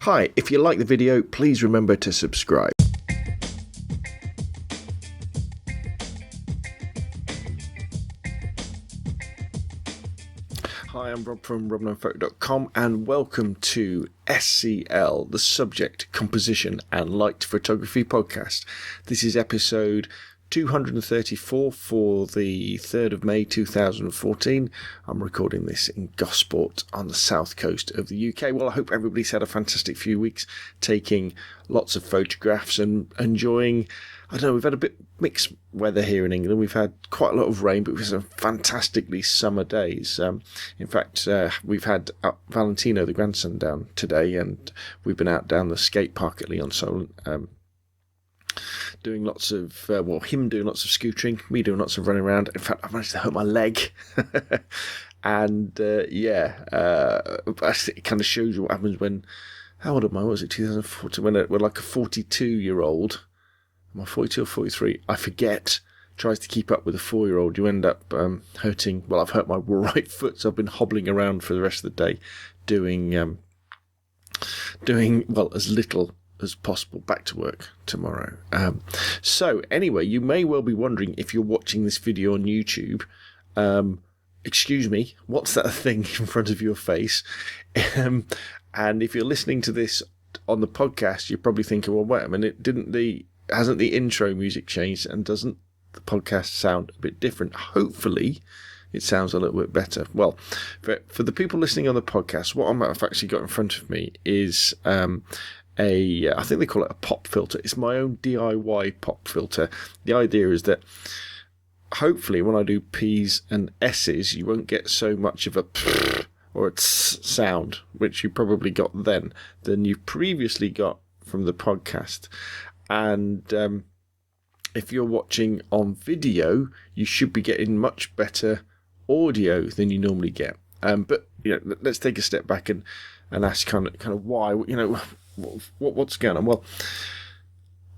Hi, if you like the video, please remember to subscribe. Hi, I'm Rob from robknownphoto.com and welcome to SCL, the Subject, Composition and Light Photography podcast. This is episode 234 for the 3rd of May 2014. I'm recording this in Gosport on the south coast of the UK. Well, I hope everybody's had a fantastic few weeks taking lots of photographs and enjoying, I don't know, we've had a bit mixed weather here in England. We've had quite a lot of rain, but we've had some fantastically summer days. In fact, we've had Valentino, the grandson, down today, and we've been out down the skate park at Leon-Solent, doing lots of, him doing lots of scootering, me doing lots of running around. In fact, I managed to hurt my leg. And, it kind of shows you what happens when, how old am I? What was it, 2014? When like a 42-year-old, am I 42 or 43? I forget, tries to keep up with a 4-year-old. You end up hurting, well, I've hurt my right foot, so I've been hobbling around for the rest of the day, doing as little as possible. Back to work tomorrow. So anyway, you may well be wondering, if you're watching this video on YouTube, excuse me, what's that thing in front of your face? And if you're listening to this on the podcast, you're probably thinking, well, wait a minute, hasn't the intro music changed, and doesn't the podcast sound a bit different? Hopefully it sounds a little bit better. Well, for the people listening on the podcast, what I've actually got in front of me is I think they call it a pop filter. It's my own DIY pop filter. The idea is that hopefully when I do P's and S's, you won't get so much of a or a sound, which you probably got than you previously got from the podcast. And if you're watching on video, you should be getting much better audio than you normally get. But let's take a step back and ask kind of why. What's going on? Well,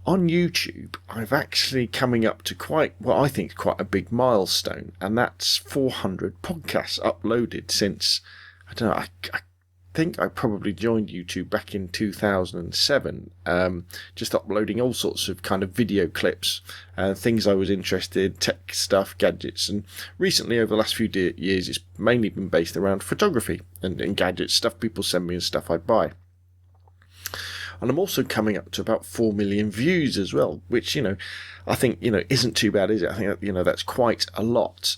on YouTube, I've actually coming up to quite a big milestone, and that's 400 podcasts uploaded since, I don't know, I think I probably joined YouTube back in 2007, just uploading all sorts of kind of video clips, things I was interested, tech stuff, gadgets, and recently over the last few years it's mainly been based around photography and gadgets, stuff people send me and stuff I buy. And I'm also coming up to about 4 million views as well, which, I think, isn't too bad, is it? I think, that's quite a lot.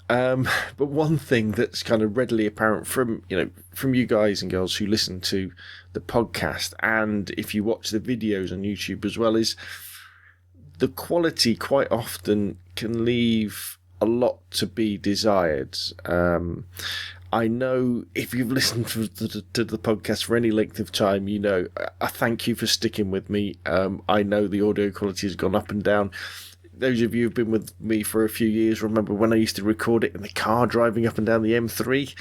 But one thing that's kind of readily apparent from you guys and girls who listen to the podcast, and if you watch the videos on YouTube as well, is the quality quite often can leave a lot to be desired. I know if you've listened to the podcast for any length of time, I thank you for sticking with me. I know the audio quality has gone up and down. Those of you who've been with me for a few years remember when I used to record it in the car driving up and down the M3.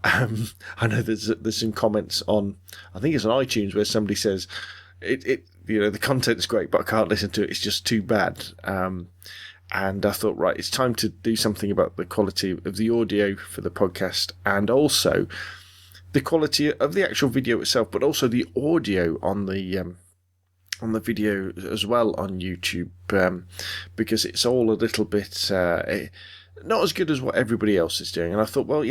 I know there's some comments on, I think it's on iTunes, where somebody says the content's great, but I can't listen to it. It's just too bad. And I thought, right, it's time to do something about the quality of the audio for the podcast, and also the quality of the actual video itself, but also the audio on the video as well on YouTube, because it's all a little bit not as good as what everybody else is doing. And I thought, well,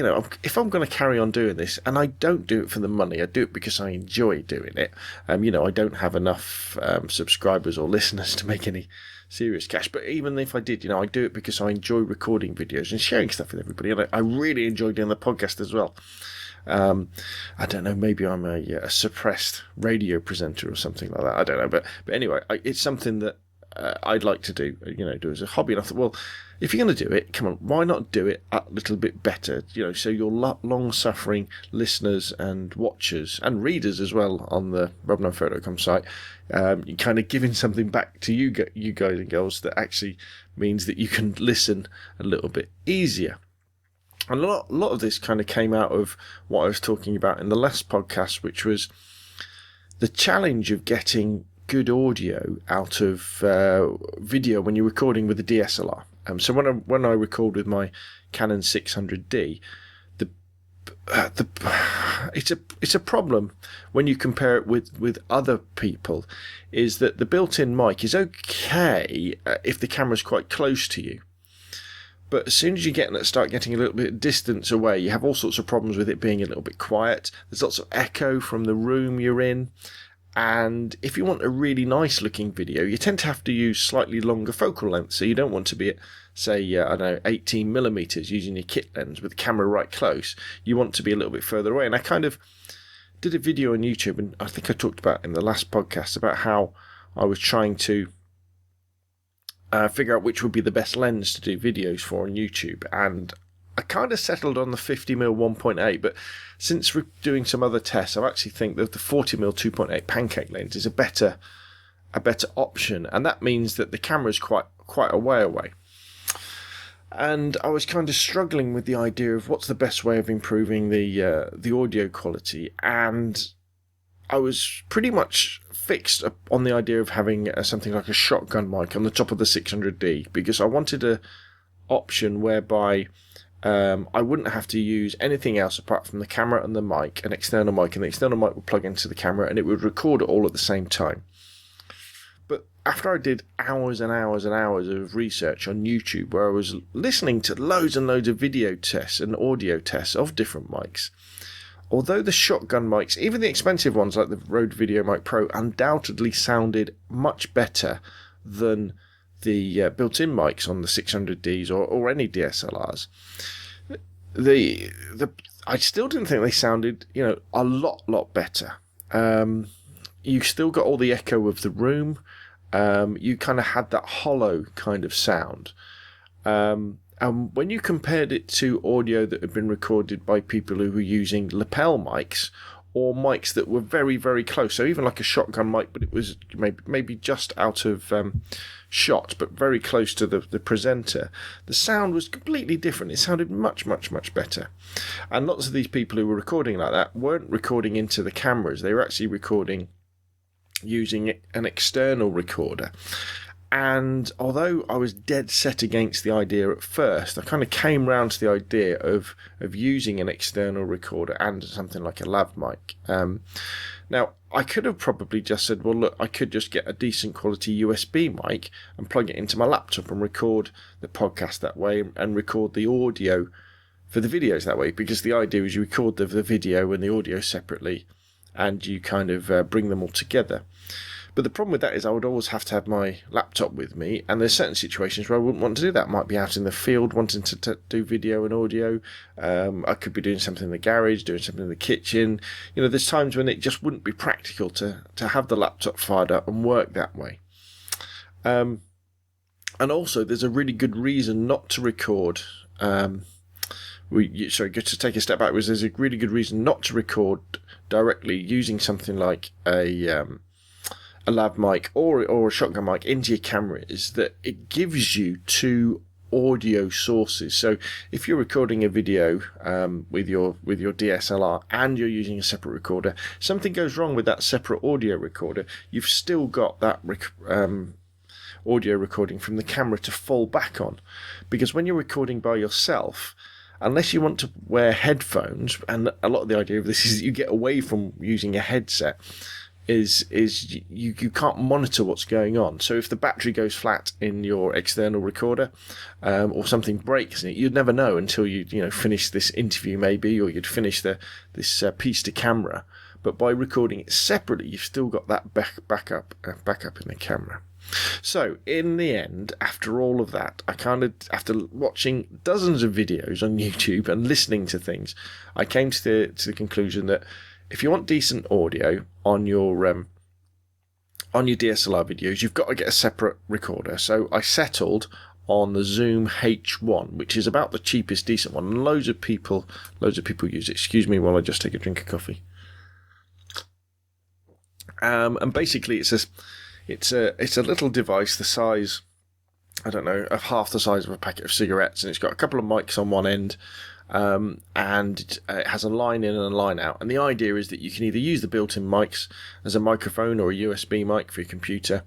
if I'm going to carry on doing this, and I don't do it for the money, I do it because I enjoy doing it. I don't have enough subscribers or listeners to make any serious cash, but even if I did, I do it because I enjoy recording videos and sharing stuff with everybody, and I really enjoy doing the podcast as well. I don't know, maybe I'm a suppressed radio presenter or something like that, I don't know, but anyway, it's something that I'd like to do, do as a hobby. And I thought, well, if you're going to do it, come on, why not do it a little bit better? So your long-suffering listeners and watchers and readers as well on the robknownphoto.com site, you're kind of giving something back to you guys and girls that actually means that you can listen a little bit easier. And a lot of this kind of came out of what I was talking about in the last podcast, which was the challenge of getting good audio out of video when you're recording with a DSLR. So when I record with my Canon 600D, it's a problem when you compare it with other people, is that the built-in mic is okay if the camera's quite close to you. But as soon as you start getting a little bit of distance away, you have all sorts of problems with it being a little bit quiet. There's lots of echo from the room you're in. And if you want a really nice looking video, you tend to have to use slightly longer focal length. So you don't want to be at, say, 18mm using your kit lens with the camera right close. You want to be a little bit further away. And I kind of did a video on YouTube, and I think I talked about in the last podcast about how I was trying to figure out which would be the best lens to do videos for on YouTube, and I kind of settled on the 50mm 1.8, but since we're doing some other tests, I actually think that the 40mm 2.8 pancake lens is a better option, and that means that the camera is quite a way away. And I was kind of struggling with the idea of what's the best way of improving the audio quality, and I was pretty much fixed on the idea of having something like a shotgun mic on the top of the 600D, because I wanted a option whereby I wouldn't have to use anything else apart from the camera and the mic, an external mic, and the external mic would plug into the camera and it would record it all at the same time. But after I did hours and hours and hours of research on YouTube, where I was listening to loads and loads of video tests and audio tests of different mics, although the shotgun mics, even the expensive ones like the Rode VideoMic Pro, undoubtedly sounded much better than the built-in mics on the 600Ds or any DSLRs, I still didn't think they sounded, a lot better. You still got all the echo of the room. You kind of had that hollow kind of sound. And when you compared it to audio that had been recorded by people who were using lapel mics or mics that were very, very close, so even like a shotgun mic, but it was maybe just out of shot, but very close to the presenter, the sound was completely different. It sounded much, much, much better. And lots of these people who were recording like that weren't recording into the cameras. They were actually recording using an external recorder. And although I was dead set against the idea at first, I kind of came round to the idea of using an external recorder and something like a lav mic. Now, I could have probably just said, well, look, I could just get a decent quality USB mic and plug it into my laptop and record the podcast that way and record the audio for the videos that way, because the idea is you record the video and the audio separately and you kind of bring them all together. But the problem with that is I would always have to have my laptop with me, and there's certain situations where I wouldn't want to do that. I might be out in the field wanting to do video and audio. I could be doing something in the garage, doing something in the kitchen. There's times when it just wouldn't be practical to have the laptop fired up and work that way. And also, there's a really good reason not to record. To take a step backwards, there's a really good reason not to record directly using something like a lav mic or a shotgun mic into your camera, is that it gives you two audio sources. So if you're recording a video with your DSLR and you're using a separate recorder, something goes wrong with that separate audio recorder, you've still got that audio recording from the camera to fall back on. Because when you're recording by yourself, unless you want to wear headphones, and a lot of the idea of this is that you get away from using a headset, is you can't monitor what's going on. So if the battery goes flat in your external recorder, or something breaks in it, you'd never know until you finish this interview maybe, or you'd finish this piece to camera. But by recording it separately, you've still got that backup in the camera. So in the end, after all of that, after watching dozens of videos on YouTube and listening to things, I came to the conclusion that if you want decent audio on your DSLR videos, you've got to get a separate recorder. So I settled on the Zoom H1, which is about the cheapest decent one. And loads of people use it. Excuse me while I just take a drink of coffee. And basically, it's a little device the size, I don't know, of half the size of a packet of cigarettes, and it's got a couple of mics on one end. and it has a line in and a line out. And the idea is that you can either use the built-in mics as a microphone or a USB mic for your computer.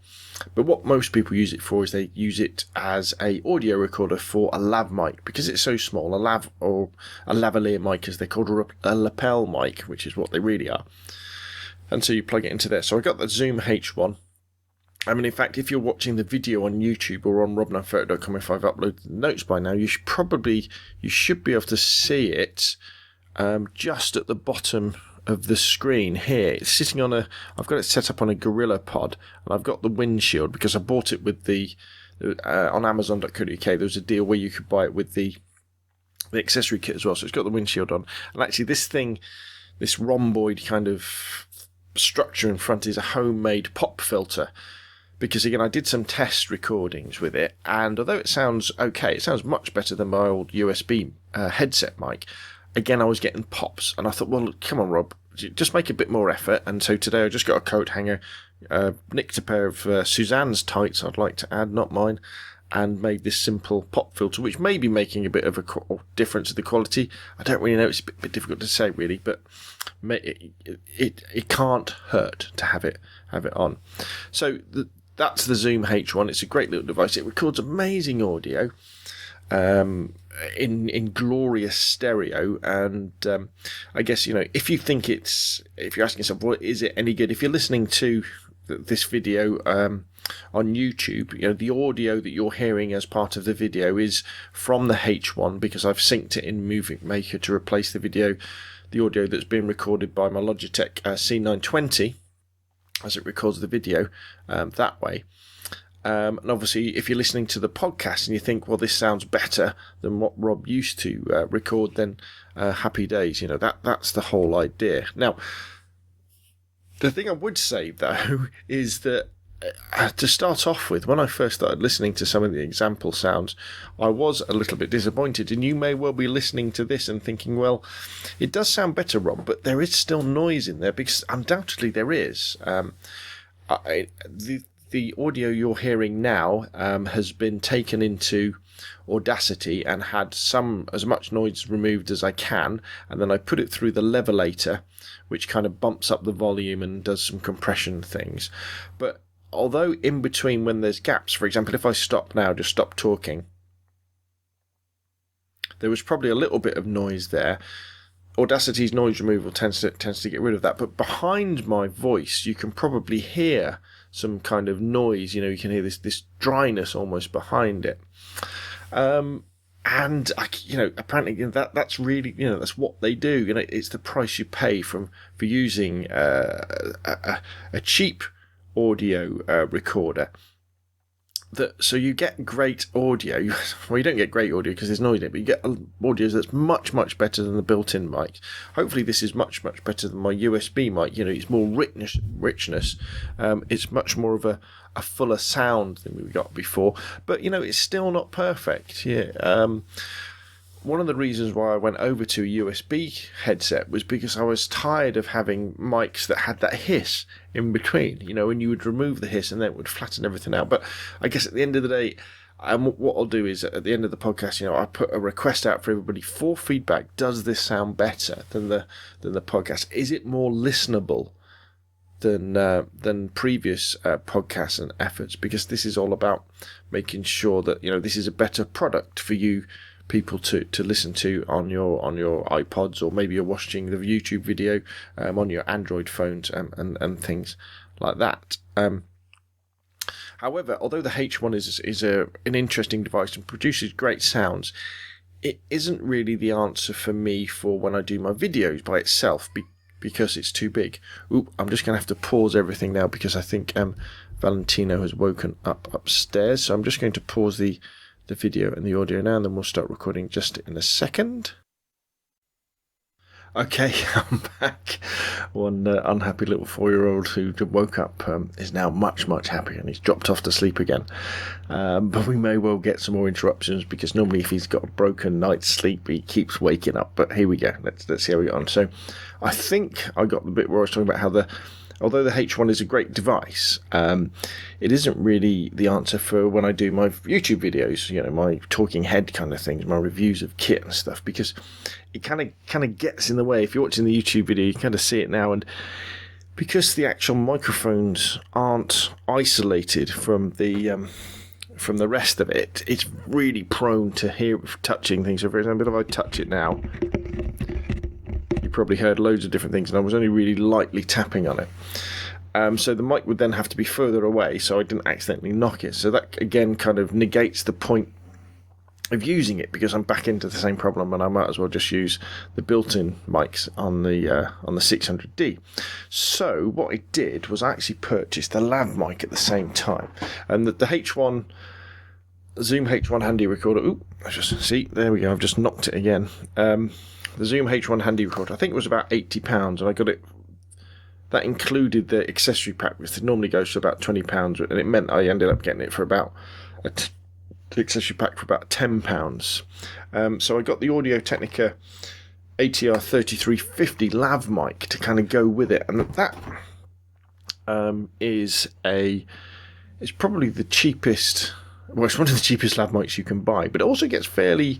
But what most people use it for is they use it as a audio recorder for a lav mic, because it's so small. A lav, or a lavalier mic as they're called, or a lapel mic, which is what they really are. And so you plug it into there. So I got the Zoom H1. I mean, in fact, if you're watching the video on YouTube or on robnunphoto.com, if I've uploaded the notes by now, you should be able to see it just at the bottom of the screen here. It's sitting on I've got it set up on a Gorilla Pod, and I've got the windshield because I bought it with on Amazon.co.uk. There was a deal where you could buy it with the accessory kit as well. So it's got the windshield on, and actually this rhomboid kind of structure in front is a homemade pop filter. Because again, I did some test recordings with it, and although it sounds okay, it sounds much better than my old USB headset mic. Again, I was getting pops, and I thought, well, come on, Rob, just make a bit more effort. And so today I just got a coat hanger, nicked a pair of Suzanne's tights, I'd like to add, not mine, and made this simple pop filter, which may be making a bit of a difference in the quality. I don't really know, it's a bit difficult to say really, but it can't hurt to have it on. So that's the Zoom H1. It's a great little device. It records amazing audio in glorious stereo. And I guess, if you think if you're asking yourself, well, is it any good? If you're listening to this video on YouTube, the audio that you're hearing as part of the video is from the H1, because I've synced it in Movie Maker to replace the audio that's been recorded by my Logitech C920 as it records the video that way. And obviously, if you're listening to the podcast and you think, well, this sounds better than what Rob used to record, then happy days. That's the whole idea. Now, the thing I would say, though, is that to start off with, when I first started listening to some of the example sounds, I was a little bit disappointed. And you may well be listening to this and thinking, well, it does sound better, Rob, but there is still noise in there, because undoubtedly there is. The audio you're hearing now has been taken into Audacity and had as much noise removed as I can, and then I put it through the Levelator, which kind of bumps up the volume and does some compression things. But although in between, when there's gaps, for example, if I stop now, just stop talking, there was probably a little bit of noise there. Audacity's noise removal tends to get rid of that, but behind my voice you can probably hear some kind of noise. You can hear this dryness almost behind it. And apparently that's really, that's what they do. It's the price you pay for using a cheap audio recorder. So you get great audio. Well, you don't get great audio because there's noise in it, but you get audio that's much, much better than the built-in mic. Hopefully this is much, much better than my USB mic. It's more richness. It's much more of a fuller sound than we got before. But, it's still not perfect. Yeah. One of the reasons why I went over to a USB headset was because I was tired of having mics that had that hiss in between, and you would remove the hiss and then it would flatten everything out. But I guess at the end of the day, what I'll do is at the end of the podcast, I put a request out for everybody for feedback. Does this sound better than the podcast? Is it more listenable than previous podcasts and efforts? Because this is all about making sure that, this is a better product for you people to listen to on your iPods, or maybe you're watching the YouTube video on your Android phones and things like that. However, although the H1 is an interesting device and produces great sounds, it isn't really the answer for me for when I do my videos by itself, because it's too big. I'm just going to have to pause everything now because I think Valentino has woken up upstairs. So I'm just going to pause the video and the audio now, and then we'll start recording just in a second. Okay, I'm back. One unhappy little 4-year-old who woke up is now much, much happier, and he's dropped off to sleep again. But we may well get some more interruptions, because normally if he's got a broken night's sleep, he keeps waking up. But here we go. Let's see how we get on. So I think I got the bit where I was talking about how although the H1 is a great device, it isn't really the answer for when I do my YouTube videos, my talking head kind of things, my reviews of kit and stuff, because it kind of gets in the way. If you're watching the YouTube video, you kind of see it now, and because the actual microphones aren't isolated from the rest of it, it's really prone to touching things. So for example, if I touch it now, you probably heard loads of different things, and I was only really lightly tapping on it. So the mic would then have to be further away so I didn't accidentally knock it. So that again kind of negates the point of using it, because I'm back into the same problem, and I might as well just use the built-in mics on the 600D. So what I did was I actually purchased a lav mic at the same time, and the H1 Zoom H1 handy recorder. Ooh, there we go. I've just knocked it again. The Zoom H1 handy recorder, I think it was about £80, and I got it. That included the accessory pack, which normally goes for about £20, and it meant I ended up getting it for about the accessory pack for about £10. So I got the Audio-Technica ATR 3350 lav mic to kind of go with it, and that is probably the cheapest. Well, it's one of the cheapest lav mics you can buy, but it also gets fairly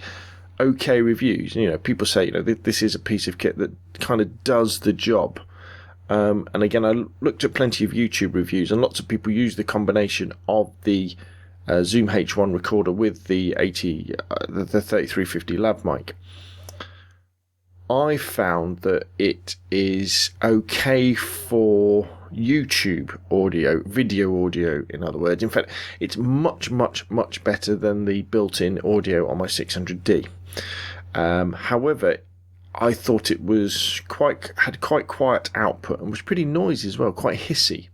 okay reviews. People say this is a piece of kit that kind of does the job. And again, I looked at plenty of YouTube reviews, and lots of people use the combination of the Zoom H1 recorder with the 3350 lav mic. I found that it is okay for YouTube audio, video audio, in other words. In fact, it's much, much, much better than the built-in audio on my 600D. However, I thought it was had quite quiet output and was pretty noisy as well, quite hissy.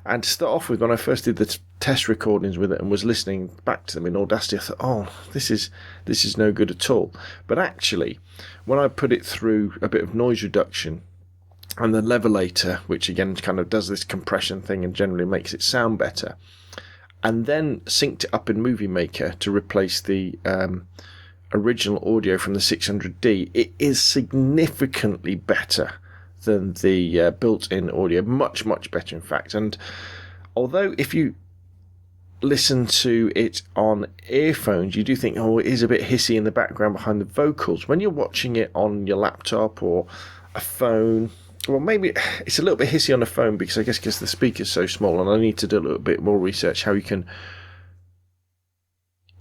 And to start off with, when I first did the test recordings with it and was listening back to them in Audacity, I thought, this is no good at all. But actually, when I put it through a bit of noise reduction and the Levelator, which again kind of does this compression thing and generally makes it sound better, and then synced it up in Movie Maker to replace the original audio from the 600D, it is significantly better than the built-in audio. Much, much better, in fact. And although if you listen to it on earphones, you do think, it is a bit hissy in the background behind the vocals. When you're watching it on your laptop or a phone, well, maybe it's a little bit hissy on the phone, because the speaker's so small, and I need to do a little bit more research how you can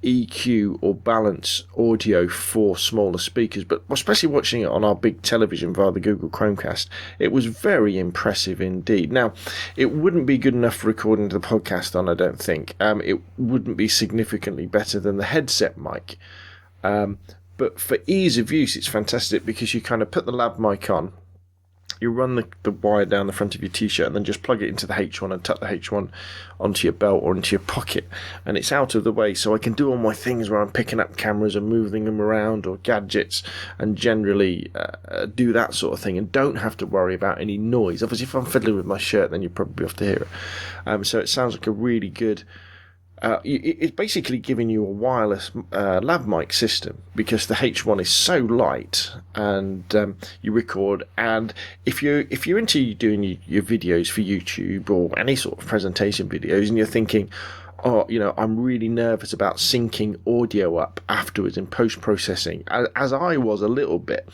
EQ or balance audio for smaller speakers. But especially watching it on our big television via the Google Chromecast, it was very impressive indeed. Now, it wouldn't be good enough for recording the podcast on, I don't think. It wouldn't be significantly better than the headset mic. But for ease of use, it's fantastic, because you kind of put the lav mic on, you run the wire down the front of your t-shirt, and then just plug it into the H1 and tuck the H1 onto your belt or into your pocket, and it's out of the way, so I can do all my things where I'm picking up cameras and moving them around, or gadgets, and generally do that sort of thing, and don't have to worry about any noise. Obviously, if I'm fiddling with my shirt, then you probably have to hear it. So it sounds like a really good... it's basically giving you a wireless lav mic system, because the H1 is so light, and you record. And if you're into doing your videos for YouTube or any sort of presentation videos, and you're thinking, I'm really nervous about syncing audio up afterwards in post-processing, as I was a little bit,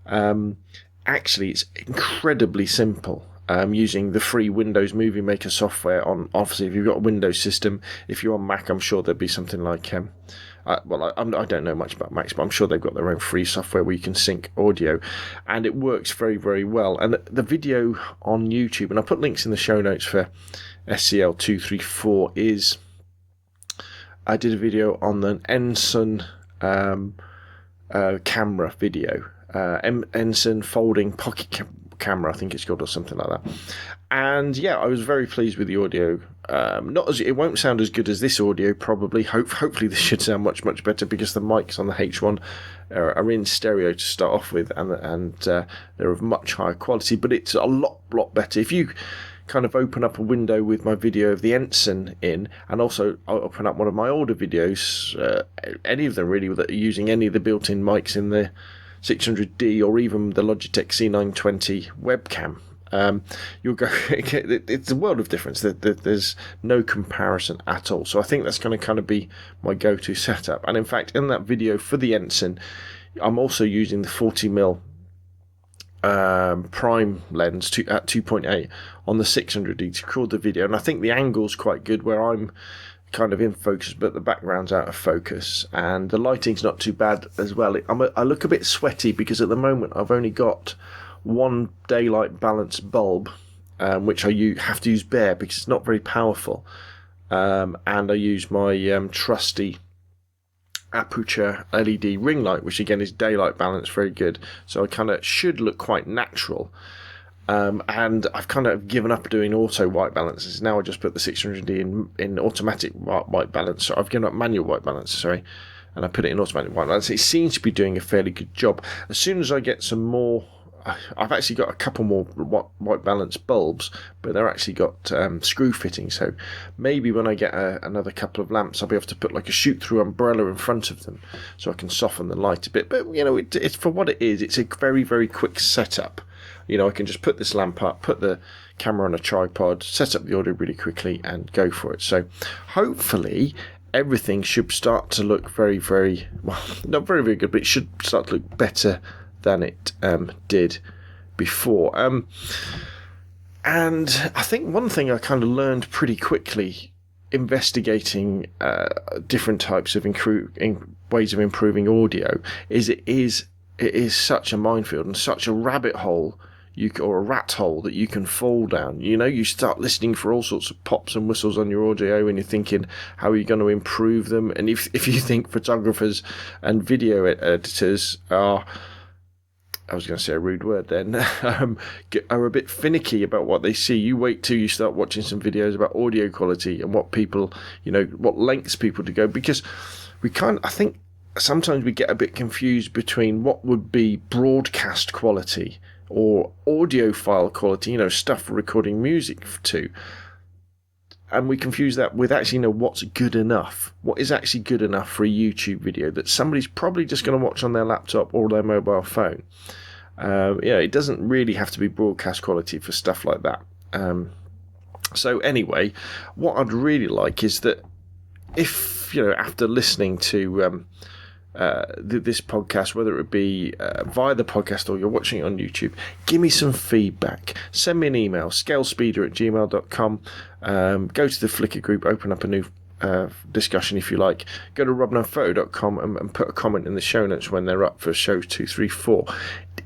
actually it's incredibly simple. Using the free Windows Movie Maker software on, obviously, if you've got a Windows system. If you're on Mac, I'm sure there'd be something like, I don't know much about Macs, but I'm sure they've got their own free software where you can sync audio, and it works very, very well. And the video on YouTube, and I'll put links in the show notes for SCL 234, I did a video on the Ensign camera video, Ensign folding pocket camera, I think it's called, or something like that. And yeah, I was very pleased with the audio. It won't sound as good as this audio, probably. Hopefully this should sound much, much better, because the mics on the H1 are in stereo to start off with, and they're of much higher quality, but it's a lot better. If you kind of open up a window with my video of the Ensign in, and also open up one of my older videos, any of them really, that are using any of the built-in mics in the 600D, or even the Logitech C920 Webcam, you'll go. It's a world of difference. There's no comparison at all. So I think that's going to kind of be my go-to setup. And in fact, in that video for the Ensign, I'm also using the 40mm prime lens at 2.8 on the 600D to record the video, and I think the angle's quite good where I'm kind of in focus but the background's out of focus, and the lighting's not too bad as well. I look a bit sweaty because at the moment I've only got one daylight balance bulb, which I have to use bare because it's not very powerful, and I use my trusty Aputure LED ring light, which again is daylight balance, very good, so I kind of should look quite natural. And I've kind of given up doing auto white balances. Now I just put the 600D in automatic white balance. So I've given up manual white balance, sorry, and I put it in automatic white balance. It seems to be doing a fairly good job. As soon as I get some more, I've actually got a couple more white balance bulbs, but they're actually got screw fittings. So maybe when I get another couple of lamps, I'll be able to put like a shoot-through umbrella in front of them, so I can soften the light a bit. But it's for what it is. It's a very, very quick setup. I can just put this lamp up, put the camera on a tripod, set up the audio really quickly, and go for it. So hopefully everything should start to look very, very, well, not very, very good, but it should start to look better than it did before. And I think one thing I kind of learned pretty quickly investigating different types of ways of improving audio is it is such a minefield and such a rabbit hole or a rat hole that you can fall down. You start listening for all sorts of pops and whistles on your audio, and you're thinking, how are you going to improve them? And if you think photographers and video editors are, I was going to say a rude word then, are a bit finicky about what they see, you wait till you start watching some videos about audio quality and what people, what lengths people to go, because I think sometimes we get a bit confused between what would be broadcast quality or audio file quality, stuff for recording music to. And we confuse that with actually what's good enough. What is actually good enough for a YouTube video that somebody's probably just going to watch on their laptop or their mobile phone. It doesn't really have to be broadcast quality for stuff like that. So anyway, what I'd really like is that if, after listening to this podcast, whether it be via the podcast or you're watching it on YouTube, give me some feedback. Send me an email, scalespeeder@gmail.com. Go to the Flickr group, open up a new discussion if you like. Go to robnunphoto.com and put a comment in the show notes when they're up for show 2, 3, 4.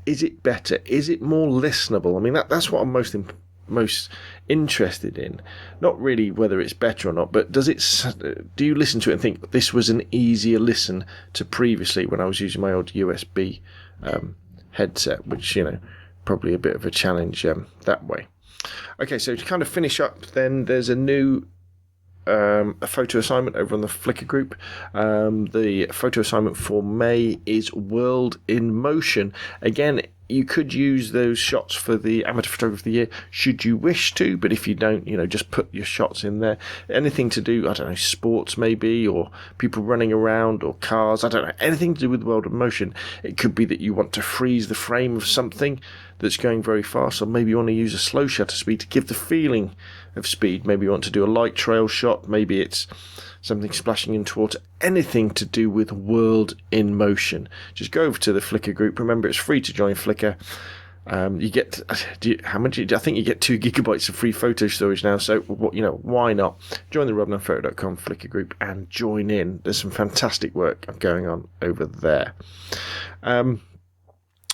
Is it better? Is it more listenable? I mean, that's what I'm most interested in. Not really whether it's better or not, but do you listen to it and think this was an easier listen to previously when I was using my old USB headset, which probably a bit of a challenge that way. Okay, so to kind of finish up then, there's a new a photo assignment over on the Flickr group. The photo assignment for May is World in Motion. Again, you could use those shots for the Amateur Photographer of the Year should you wish to, but if you don't, just put your shots in there. Anything to do, I don't know, sports maybe, or people running around, or cars, I don't know, anything to do with the world of motion. It could be that you want to freeze the frame of something that's going very fast, or maybe you want to use a slow shutter speed to give the feeling of speed. Maybe you want to do a light trail shot, maybe it's something splashing into water. Anything to do with world in motion, just go over to the Flickr group. Remember, it's free to join Flickr. You get how much? I think you get 2 gigabytes of free photo storage now. So why not join the robnunphoto.com Flickr group and join in? There's some fantastic work going on over there.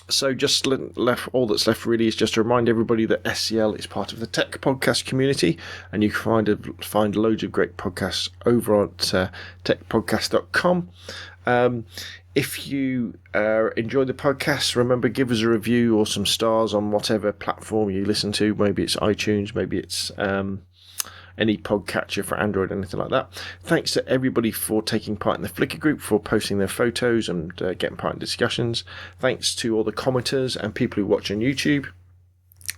So just all that's left really is just to remind everybody that SCL is part of the Tech Podcast community, and you can find loads of great podcasts over at techpodcast.com. If you enjoy the podcast, remember, give us a review or some stars on whatever platform you listen to. Maybe it's iTunes, maybe it's any podcatcher for Android, anything like that. Thanks to everybody for taking part in the Flickr group, for posting their photos and getting part in discussions. Thanks to all the commenters and people who watch on YouTube.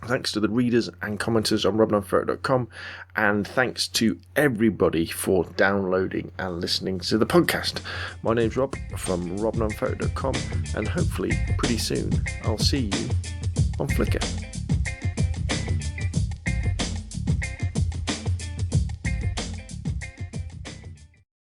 Thanks to the readers and commenters on robnunphoto.com. And thanks to everybody for downloading and listening to the podcast. My name's Rob from robnunphoto.com, and hopefully pretty soon I'll see you on Flickr.